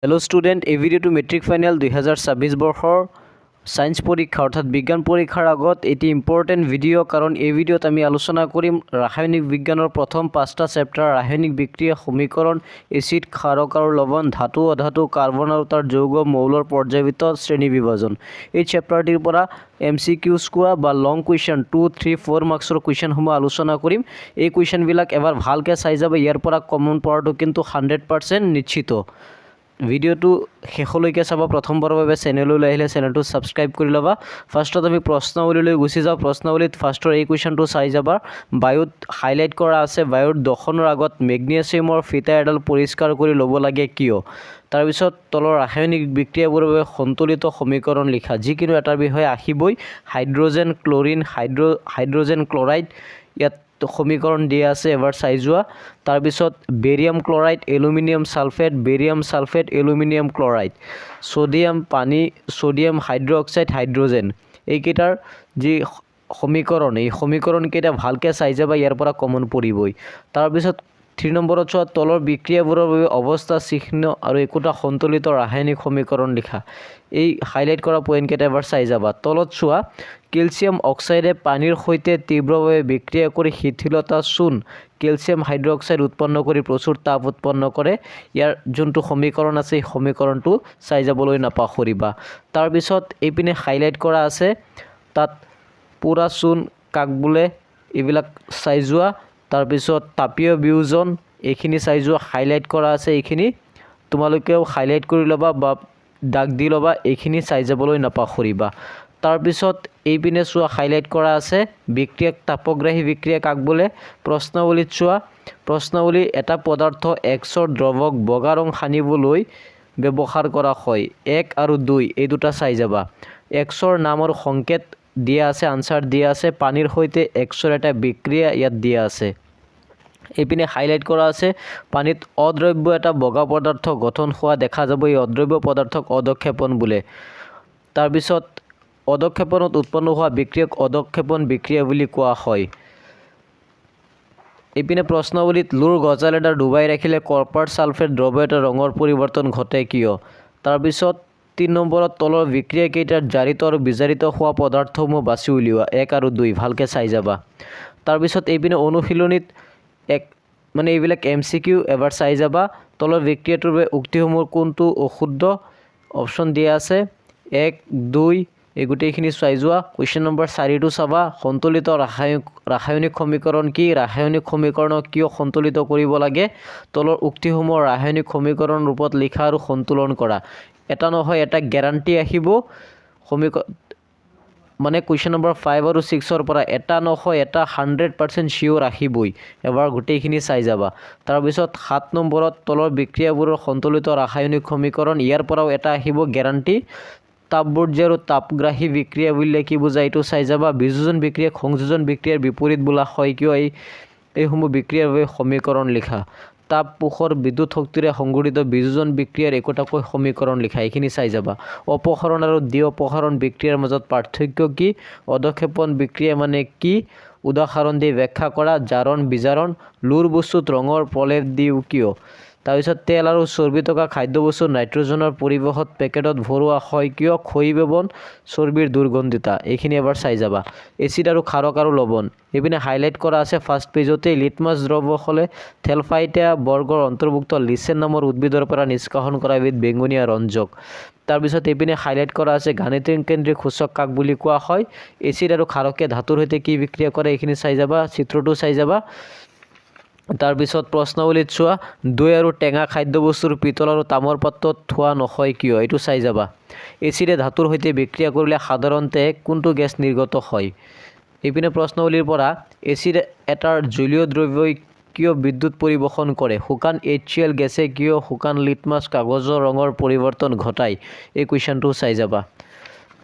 Hello' student, এই ভিডিঅ'টো matric final 2026 বৰ্ষৰ ছায়েন্স পৰীক্ষা অৰ্থাৎ বিজ্ঞান পৰীক্ষাৰ আগত এটি ইম্পৰ্টেণ্ট ভিডিঅ' কাৰণ এই ভিডিঅ'ত আমি আলোচনা কৰিম ৰাসায়নিক বিজ্ঞানৰ প্ৰথম 5টা চেপ্টাৰ ৰাসায়নিক বিক্ৰিয়া সমীকৰণ এচিড ক্ষাৰক আৰু লৱণ ধাতু অধাতু কাৰ্বন আৰু তাৰ যৌগ মৌলৰ পৰ্যায়বৃত্ত শ্ৰেণী বিভাজন। এই চেপ্টাৰটিৰ পৰা MCQs কোৱা বা লং কুৱেশ্যন 2, 3, 4 মাৰ্কছৰ কুৱেশ্যনসমূহ আলোচনা কৰিম। এই কুৱেশ্যনবিলাক এবাৰ ভালকৈ চাই যাব, ইয়াৰ পৰা কমন পোৱাটো কিন্তু 100% নিশ্চিত। ভিডিঅ'টো শেষলৈকে চাবা। প্ৰথমবাৰৰ বাবে চেনেললৈ আহিলে চেনেলটো ছাবস্ক্ৰাইব কৰি ল'বা। ফাৰ্ষ্টত আমি প্ৰশ্নাৱলীলৈ গুচি যাওঁ। প্ৰশ্নাৱলীত ফাৰ্ষ্টৰ এই কুৱেশ্যনটো চাই যাবা। বায়ুত হাইলাইট কৰা আছে, বায়ুৰ দহনৰ আগত মেগনেছিয়ামৰ ফিতা এডাল পৰিষ্কাৰ কৰি ল'ব লাগে কিয়? তাৰপিছত তলৰ ৰাসায়নিক বিক্ৰিয়াবোৰৰ বাবে সন্তুলিত সমীকৰণ লিখা। যিকোনো এটাৰ বিষয়ে আহিবই। হাইড্ৰজেন ক্লৰিন, হাইড্ৰজেন ক্লৰাইড, ইয়াত সমীকৰণ দিয়া আছে, এবাৰ চাই যোৱা। তাৰপিছত barium chloride, aluminium sulphate, barium sulphate, aluminium chloride, sodium পানী, সোডিয়াম হাইড্ৰক্সাইড, হাইড্ৰজেন, এইকেইটাৰ যি সমীকৰণ, এই সমীকৰণকেইটা ভালকৈ চাই যাবা, ইয়াৰ পৰা কমন পৰিবই। তাৰপিছত 3 নম্বৰত চোৱা, তলৰ বিক্ৰিয়াবোৰৰ বাবে অৱস্থা চিহ্ন আৰু একোটা সন্তুলিত ৰাসায়নিক সমীকৰণ লিখা। এই হাইলাইট কৰা পইণ্টকেইটা এবাৰ চাই যাবা। তলত চোৱা, কেলছিয়াম অক্সাইডে পানীৰ সৈতে তীব্ৰভাৱে বিক্ৰিয়া কৰি শিথিলতা চূণ কেলছিয়াম হাইড্ৰক্সাইড উৎপন্ন কৰি প্ৰচুৰ তাপ উৎপন্ন কৰে। ইয়াৰ যোনটো সমীকৰণ আছে এই সমীকৰণটো চাই যাবলৈ নাপাহৰিবা। তাৰপিছত এইপিনে হাইলাইট কৰা আছে, তাত পুৰা চূণ কাক বোলে এইবিলাক চাই যোৱা। তাৰপিছত তাপীয় বিয়োজন, এইখিনি চাই যোৱা, হাইলাইট কৰা আছে, এইখিনি তোমালোকেও হাইলাইট কৰি ল'বা বা দাগ দি ল'বা, এইখিনি চাই যাবলৈ নাপাহৰিবা। তাৰপিছত এইপিনে চোৱা, হাইলাইট কৰা আছে বিক্ৰিয়াক তাপগ্ৰাহী বিক্ৰিয়া কাক বোলে। প্ৰশ্নাৱলীত চোৱা, প্ৰশ্নাৱলী এটা পদাৰ্থ Xৰ দ্ৰৱক বগা ৰং সানিবলৈ ব্যৱহাৰ কৰা হয়। 1 আৰু 2 এই দুটা চাই যাবা। Xৰ নাম আৰু সংকেত দিয়া আছে, আনচাৰ দিয়া আছে। পানীৰ সৈতে Xৰ এটা বিক্ৰিয়া ইয়াত দিয়া আছে। এইপিনে হাইলাইট কৰা আছে, পানীত অদ্ৰব্য এটা বগা পদাৰ্থ গঠন হোৱা দেখা যাব। এই অদ্ৰব্য পদাৰ্থক অধক্ষেপণ বোলে। তাৰপিছত অধক্ষেপণত উৎপন্ন হোৱা বিক্ৰিয়াক অধক্ষেপণ বিক্ৰিয়া বুলি কোৱা হয়। এইপিনে প্ৰশ্নাৱলীত লুৰ গজাল এটা ডুবাই ৰাখিলে কপাৰ ছালফেট দ্ৰৱ এটা ৰঙৰ পৰিৱৰ্তন ঘটে কিয়? তাৰপিছত 3 নম্বৰত তলৰ বিক্ৰিয়াকেইটাত জাৰিত আৰু বিজাৰিত হোৱা পদাৰ্থসমূহ বাছি উলিওৱা। 1 আৰু 2 ভালকৈ চাই যাবা। তাৰপিছত এইপিনে অনুশীলনীত এইবিলাক MCQ এবাৰ চাই যাবা। তলৰ বিক্ৰিয়াটোৰ বাবে উক্তিসমূহৰ কোনটো অশুদ্ধ? অপশ্যন দিয়া আছে 1, 2, এই গোটেইখিনি চাই যোৱা। কুৱেশ্যন নম্বৰ 4টো চাবা, সন্তুলিত ৰাসায়নিক সমীকৰণ কি? ৰাসায়নিক সমীকৰণক কিয় সন্তুলিত কৰিব লাগে? তলৰ উক্তিসমূহ ৰাসায়নিক সমীকৰণ ৰূপত লিখা আৰু সন্তুলন কৰা। এটা নহয় এটা গেৰাণ্টি আহিব কুৱেশ্যন নম্বৰ 5 আৰু 6ৰ পৰা, এটা নহয় এটা 100% চিয়'ৰ আহিবই। এবাৰ গোটেইখিনি চাই যাবা। তাৰপিছত 7 নম্বৰত তলৰ বিক্ৰিয়াবোৰৰ সন্তুলিত ৰাসায়নিক সমীকৰণ, ইয়াৰ পৰাও এটা আহিব গেৰাণ্টি। তাপবৰ্জ্য আৰু তাপগ্ৰাহী বিক্ৰিয়া বুলিলে কি বুজায় এইটো চাই যাবা। বিযোজন বিক্ৰিয়াক সংযোজন বিক্ৰিয়াৰ বিপৰীত বোলা হয় কিয়? এইসমূহ বিক্ৰিয়াৰ বাবে সমীকৰণ লিখা। তাপ পোহৰ বিদ্যুৎ শক্তিৰে সংঘটিত বিযোজন বিক্ৰিয়াৰ একোটাকৈ সমীকৰণ লিখা। এইখিনি চাই যাবা। অপসাৰণ আৰু দ্বি অপসাৰণ বিক্ৰিয়াৰ মাজত পাৰ্থক্য কি? অধক্ষেপণ বিক্ৰিয়া মানে কি? উদাহৰণ দি ব্যাখ্যা কৰা। জাৰণ বিজাৰণ, লুৰ বস্তুত ৰঙৰ প্ৰলেপ দিও কিয়? তাৰপিছত তেল আৰু চৰ্বি থকা খাদ্যবস্তু নাইট্ৰজেনৰ পৰিৱেশত পেকেটত ভৰোৱা হয় কিয়? ক্ষয়ীভৱন, চৰ্বিৰ দুৰ্গন্ধিতা, এইখিনি এবাৰ চাই যাবা। এচিড আৰু ক্ষাৰক আৰু লৱণ, এইপিনে হাইলাইট কৰা আছে ফাৰ্ষ্ট পেজতে। লিটমাছ দ্ৰৱ হ'লে থেলফাইটা বৰ্গৰ অন্তৰ্ভুক্ত লিচেন নামৰ উদ্ভিদৰ পৰা নিষ্কাশন কৰা এবিধ বেঙুনীয়া ৰঞ্জক। তাৰপিছত এইপিনে হাইলাইট কৰা আছে গাণিতিক কেন্দ্ৰিক সূচক কাক বুলি কোৱা হয়? এচিড আৰু ক্ষাৰকে ধাতুৰ সৈতে কি বিক্ৰিয়া কৰে? এইখিনি চাই যাবা, চিত্ৰটো চাই যাবা। তাৰপিছত প্ৰশ্নাৱলীত চোৱা, দৈ আৰু টেঙা খাদ্যবস্তুৰ পিতল আৰু তামৰ পাত্ৰত থোৱা নহয় কিয়? এইটো চাই যাবা। এচিডে ধাতুৰ সৈতে বিক্ৰিয়া কৰিলে সাধাৰণতে কোনটো গেছ নিৰ্গত হয়? এইপিনে প্ৰশ্নাৱলীৰ পৰা, এচিড এটাৰ জলীয় দ্ৰব্যই কিয় বিদ্যুৎ পৰিবহণ কৰে? শুকান HCl গেছে কিয় শুকান লিটমাছ কাগজৰ ৰঙৰ পৰিৱৰ্তন ঘটায়? এই কুৱেশ্যনটো চাই যাবা।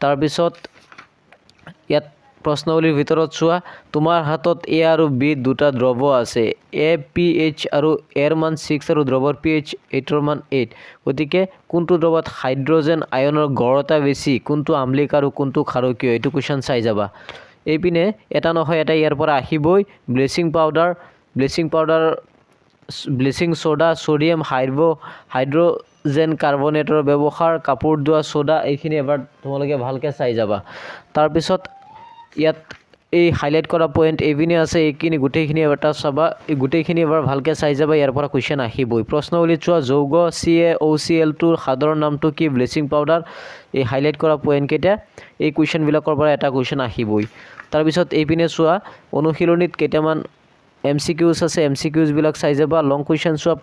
তাৰপিছত ইয়াত প্ৰশ্নাৱলীৰ ভিতৰত চোৱা, তোমাৰ হাতত A আৰু B দুটা দ্ৰৱ আছে। A pH আৰু A ৰ মান 6 আৰু দ্ৰৱৰ pH 8ৰ মান 8। গতিকে কোনটো দ্ৰৱত হাইড্ৰজেন আয়নৰ গড়তা বেছি? কোনটো আম্লিক আৰু কোনটো ক্ষাৰকীয়? এইটো কুৱেশ্যন চাই যাবা। এইপিনে এটা নহয় এটা ইয়াৰ পৰা আহিবই। Bleaching powder, bleaching soda, sodium hydrogen কাৰ্বনেটৰ ব্যৱহাৰ, কাপোৰ ধোৱা সোডা, এইখিনি এবাৰ তোমালোকে ভালকৈ চাই যাবা। তাৰপিছত ইয়াত এই হাইলাইট কৰা পইণ্ট এইপিনে আছে, এইখিনি গোটেইখিনি এটা চাবা, এই গোটেইখিনি এবাৰ ভালকৈ চাই যাবা, ইয়াৰ পৰা কুৱেশ্যন আহিবই। প্ৰশ্নৱলীত চোৱা, যৌগ CaOCl2ৰ সাধাৰণ নামটো কি? Bleaching powder. এই হাইলাইট কৰা পইণ্টকেইটা এই কুৱেশ্যনবিলাকৰ পৰা এটা কুৱেশ্যন আহিবই। তাৰপিছত এইপিনে চোৱা, অনুশীলনীত কেইটামান MCQs আছে, MCQsবিলাক চাই যাবা। লং কুৱেশ্যন চোৱা,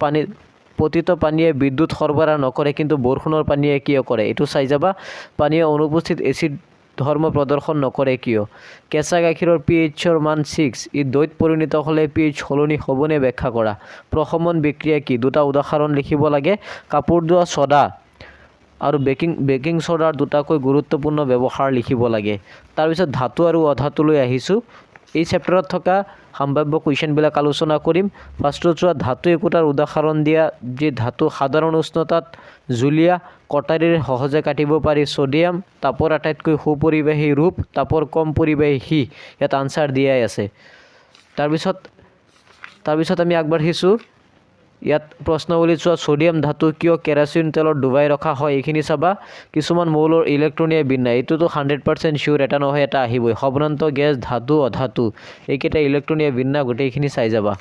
পতিত পানীয়ে বিদ্যুৎ সৰবৰাহ নকৰে কিন্তু বৰষুণৰ পানীয়ে কিয় কৰে? এইটো চাই যাবা। পানীয়ে অনুপস্থিত এচিড ধৰ্ম প্ৰদৰ্শন নকৰে কিয়? কেঁচা গাখীৰৰ pH-ৰ মান 6, ই দৈত পৰিণত হ'লে pH সলনি হ'বনে? ব্যাখ্যা কৰা। প্ৰশমন বিক্ৰিয়া কি? দুটা উদাহৰণ লিখিব লাগে। কাপোৰ ধোৱা ছ'ডা আৰু বেকিং ছ'ডাৰ দুটাকৈ গুৰুত্বপূৰ্ণ ব্যৱহাৰ লিখিব লাগে। তাৰপিছত ধাতু আৰু অধাতুলৈ আহিছোঁ। এই চেপ্টাৰত থকা সম্ভাৱ্য কুৱেশ্যনবিলাক আলোচনা কৰিম। ফাৰ্ষ্টত চোৱা, ধাতু একোটাৰ উদাহৰণ দিয়া। যি ধাতু সাধাৰণ উষ্ণতাত জুলীয়া, কটাৰীৰে সহজে কাটিব পাৰি। ছ'ডিয়াম, তাপৰ আটাইতকৈ সুপৰিবাহী ৰূপ, তাপৰ কম পৰিবাহী। ইয়াত আনচাৰ দিয়াই আছে। তাৰপিছত আমি আগবাঢ়িছোঁ। ইয়াত প্ৰশ্নৱলীত চোৱা, ছ'ডিয়াম ধাতু কিয় কেৰাচিন তেলত ডুবাই ৰখা হয়? এইখিনি চাবা। কিছুমান মৌলৰ ইলেক্ট্ৰনীয় বিন্যাস, এইটোতো 100% চিয়'ৰ, এটা নহয় এটা আহিবই। সৰ্বান্ত গেছ, ধাতু, অধাতু, এইকেইটা ইলেক্ট্ৰনীয় বিন্যাস গোটেইখিনি চাই যাবা।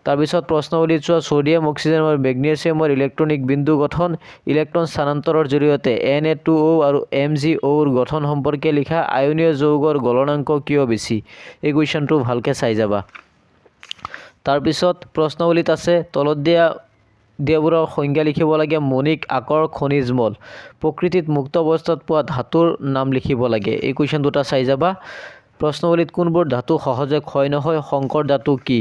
তাৰপিছত প্ৰশ্নৱলীত চোৱা, ছ'ডিয়াম, অক্সিজেন আৰু মেগনেছিয়ামৰ ইলেক্ট্ৰনিক বিন্দু গঠন, ইলেক্ট্ৰন স্থানান্তৰৰ জৰিয়তে Na2O আৰু MgOৰ গঠন সম্পৰ্কে লিখা। আয়নীয় যৌগৰ গলনাংক কিয় বেছি? এই কুৱেশ্যনটো ভালকৈ চাই যাবা। তাৰপিছত প্ৰশ্নৱলীত আছে, তলত দিয়াবোৰৰ সংজ্ঞা লিখিব লাগে। মণিক আকৰ, খনিজ মল। প্ৰকৃতিত মুক্ত অৱস্থাত পোৱা ধাতুৰ নাম লিখিব লাগে। এই কুৱেশ্যন দুটা চাই যাবা। প্ৰশ্নৱলীত কোনবোৰ ধাতু সহজে ক্ষয় নহয়? সংকৰ ধাতু কি?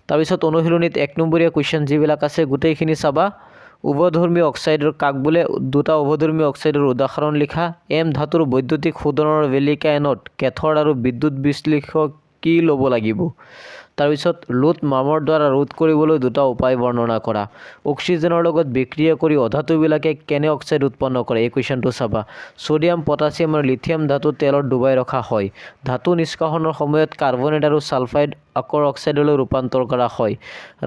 তাৰপিছত অনুশীলনীত 1 নম্বৰীয়া কুৱেশ্যন যিবিলাক আছে গোটেইখিনি চাবা। উভধৰ্মী অক্সাইডৰ কাক বোলে? দুটা উভধৰ্মী অক্সাইডৰ উদাহৰণ লিখা। M ধাতুৰ বৈদ্যুতিক শোধনৰ বেলিকা এন'ড, কেথড আৰু বিদ্যুৎ বিশ্লেষক কি ল'ব লাগিব? তাৰপিছত লোড মামৰ দ্বাৰা ৰোধ কৰিবলৈ দুটা উপায় বৰ্ণনা কৰা। অক্সিজেনৰ লগত বিক্ৰিয়া কৰি অধাতুবিলাকে কেনে অক্সাইড উৎপন্ন কৰে? এই কুৱেশ্যনটো চাবা। ছ'ডিয়াম, পটাছিয়াম আৰু লিথিয়াম ধাতু তেলত ডুবাই ৰখা হয়। ধাতু নিষ্কাশনৰ সময়ত কাৰ্বনেট আৰু ছালফাইড আকৰ অক্সাইডলৈ ৰূপান্তৰ কৰা হয়।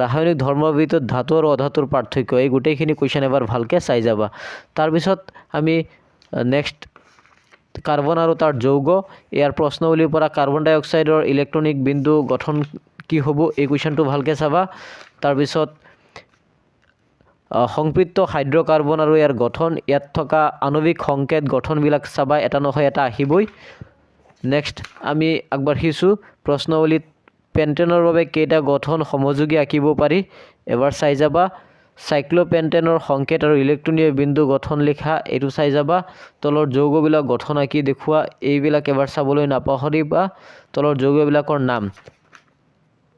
ৰাসায়নিক ধৰ্মৰ ভিতৰত ধাতু আৰু অধাতুৰ পাৰ্থক্য। এই গোটেইখিনি কুৱেশ্যন এবাৰ ভালকৈ চাই যাবা। তাৰপিছত আমি নেক্সট কাৰ্বন আৰু তাৰ যৌগ, ইয়াৰ প্ৰশ্নৱলীৰ পৰা কাৰ্বন ডাই অক্সাইডৰ ইলেক্ট্ৰনিক বিন্দু গঠন কি হ'ব? এই কুৱেশ্যনটো ভালকৈ চাবা। তাৰপিছত সংপৃক্ত হাইড্ৰ'কাৰ্বন আৰু ইয়াৰ গঠন, ইয়াত থকা আণৱিক সংকেত গঠনবিলাক চাবা, এটা নহয় এটা আহিবই। নেক্সট আমি আগবাঢ়িছোঁ। প্ৰশ্নৱলীত পেণ্টেনৰ বাবে কেইটা গঠন সমযোগী আঁকিব পাৰি? এবাৰ চাই যাবা। চাইক্লোপেণ্টেনৰ সংকেত আৰু ইলেক্ট্ৰনীয় বিন্দু গঠন লিখা, এইটো চাই যাবা। তলৰ যৌগবিলাক গঠন আঁকি দেখুওৱা, এইবিলাক এবাৰ চাবলৈ নাপাহৰিবা। তলৰ যৌগবিলাকৰ নাম,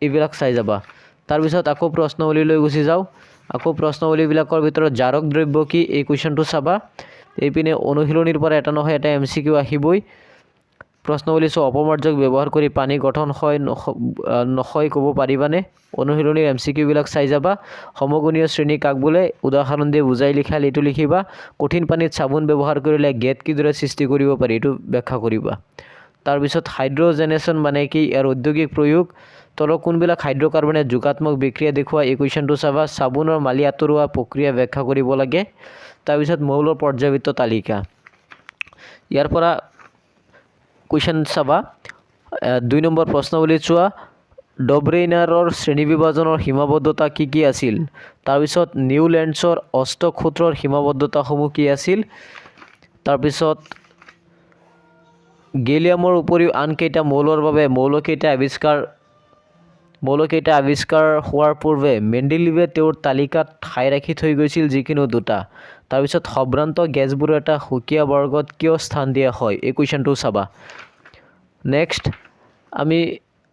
এইবিলাক চাই যাবা। তাৰপিছত আকৌ প্ৰশ্নৱলীলৈ গুচি যাওঁ। আকৌ প্ৰশ্নৱলীবিলাকৰ ভিতৰত জাৰক দ্ৰব্য কি? এই কুৱেশ্যনটো চাবা। এইপিনে অনুশীলনীৰ পৰা এটা নহয় এটা MCQ আহিবই। প্ৰশ্নৱলী চোৱা, অপমাৰ্জক ব্যৱহাৰ কৰি পানী গঠন হয় নহয় ক'ব পাৰিবানে? অনুশীলনীৰ MCQবিলাক চাই যাবা। সমগুণীয় শ্ৰেণী কাক বোলে? উদাহৰণ দিয়ে বুজাই লিখা, এইটো লিখিবা। কঠিন পানীত চাবোন ব্যৱহাৰ কৰিলে গেট কিদৰে সৃষ্টি কৰিব পাৰি? এইটো ব্যাখ্যা কৰিবা। তাৰপিছত হাইড্ৰজেনেশ্যন মানে কি? ইয়াৰ ঔদ্যোগিক প্ৰয়োগ। তলৰ কোনবিলাক হাইড্ৰ'কাৰ্বনে যোগাত্মক বিক্ৰিয়া দেখুওৱা? এই কুৱেশ্যনটো চাবা। চাবোনৰ মালি আঁতৰোৱা প্ৰক্ৰিয়া ব্যাখ্যা কৰিব লাগে। তাৰপিছত মৌলৰ পৰ্যায়বৃত্ত তালিকা, ইয়াৰ পৰা কুৱেশ্যন চাবা। 2 নম্বৰ প্ৰশ্নৱলীত চোৱা, ডব্ৰেইনাৰৰ শ্ৰেণীবিভাজনৰ সীমাবদ্ধতা কি কি আছিল? তাৰপিছত নিউলেণ্ডছৰ অষ্টক সূত্ৰৰ সীমাবদ্ধতাসমূহ কি আছিল? তাৰপিছত গেলিয়ামৰ উপৰিও আন কেইটা মৌলৰ বাবে মৌলকেইটা আৱিষ্কাৰ হোৱাৰ পূৰ্বে মেণ্ডেলিভে তেওঁৰ তালিকাত ঠাই ৰাখি থৈ গৈছিল যিকোনো দুটা। তাৰপিছত সভ্ৰান্ত গেছবোৰৰ এটা সুকীয়া বৰ্গত কিয় স্থান দিয়া হয়? এই কুৱেশ্যনটো চাবা। নেক্সট আমি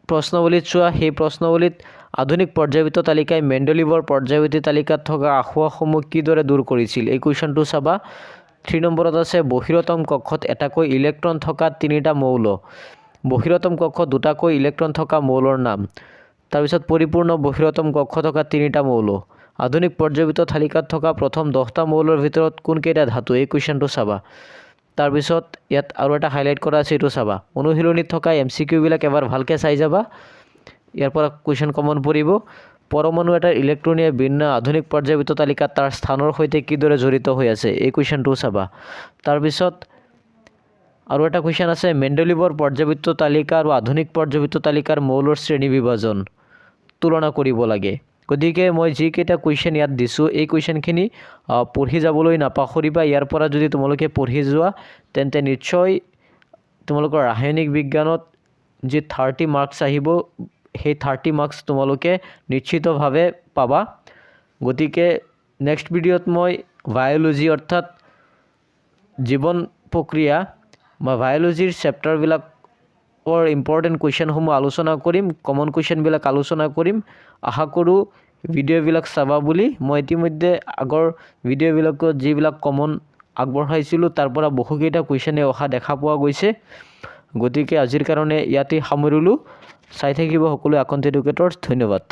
প্ৰশ্নৱলীত চোৱা। সেই প্ৰশ্নৱলীত আধুনিক পৰ্যায়বৃত্ত তালিকাই মেণ্ডেলিভৰ পৰ্যায়বৃত্তি তালিকাত থকা আসোঁৱাহসমূহ কিদৰে দূৰ কৰিছিল? এই কুৱেশ্যনটো চাবা। 3 নম্বৰত আছে, বহিৰতম কক্ষত এটাকৈ ইলেক্ট্ৰন থকা 3টা মৌল। বহিৰতম কক্ষত 2টাকৈ ইলেক্ট্ৰন থকা মৌলৰ নাম। তাৰপিছত পৰিপূৰ্ণ বহিৰতম কক্ষ থকা 3টা মৌল। আধুনিক পৰ্যায়বৃত্ত তালিকাত থকা প্ৰথম 10টা মৌলৰ ভিতৰত কোনকেইটা ধাতু? এই কুৱেশ্যনটো চাবা। তাৰপিছত ইয়াত আৰু এটা হাইলাইট কৰা আছে, এইটো চাবা। অনুশীলনীত থকা MCQবিলাক এবাৰ ভালকৈ চাই যাবা, ইয়াৰ পৰা কুৱেশ্যন কমন পৰিব। পৰমাণু এটাৰ ইলেক্ট্ৰনীয় বিন্যাস আধুনিক পৰ্যায়বৃত্ত তালিকাত তাৰ স্থানৰ সৈতে কিদৰে জড়িত হৈ আছে এই কুৱেশ্যনটো চাবা। তাৰপিছত আৰু এটা কুৱেশ্যন আছে মেণ্ডেলিভৰ পৰ্যায়বৃত্ত তালিকা আৰু আধুনিক পৰ্যায়বৃত্ত তালিকাৰ মৌলৰ শ্ৰেণী বিভাজন তুলনা কৰিব লাগে। গতিকে মই যিকেইটা কুৱেশ্যন ইয়াত দিছোঁ এই কুৱেশ্যনখিনি পঢ়ি যাবলৈ নাপাহৰিবা। ইয়াৰ পৰা যদি তোমালোকে পঢ়ি যোৱা তেন্তে নিশ্চয় তোমালোকৰ ৰাসায়নিক বিজ্ঞানত যি 30 মাৰ্কছ আহিব সেই 30 মাৰ্কছ তোমালোকে নিশ্চিতভাৱে পাবা। গতিকে নেক্সট ভিডিঅ'ত মই বায়'লজি অৰ্থাৎ জীৱন প্ৰক্ৰিয়া বা বায়'লজিৰ চেপ্টাৰবিলাকৰ ইম্পৰ্টেণ্ট কুৱেশ্যনসমূহ আলোচনা কৰিম, কমন কুৱেশ্যনবিলাক আলোচনা কৰিম। আশা কৰোঁ ভিডিঅ'বিলাক চাবা বুলি। মই ইতিমধ্যে আগৰ ভিডিঅ'বিলাকত যিবিলাক কমন আগবঢ়াইছিলোঁ তাৰ পৰা বহুকেইটা কুৱেশ্যনে অহা দেখা পোৱা গৈছে। গতিকে আজিৰ কাৰণে ইয়াতে সামৰিলোঁ। চাই থাকিব সকলো আকন্দ এডুকেটৰ্ছ। ধন্যবাদ।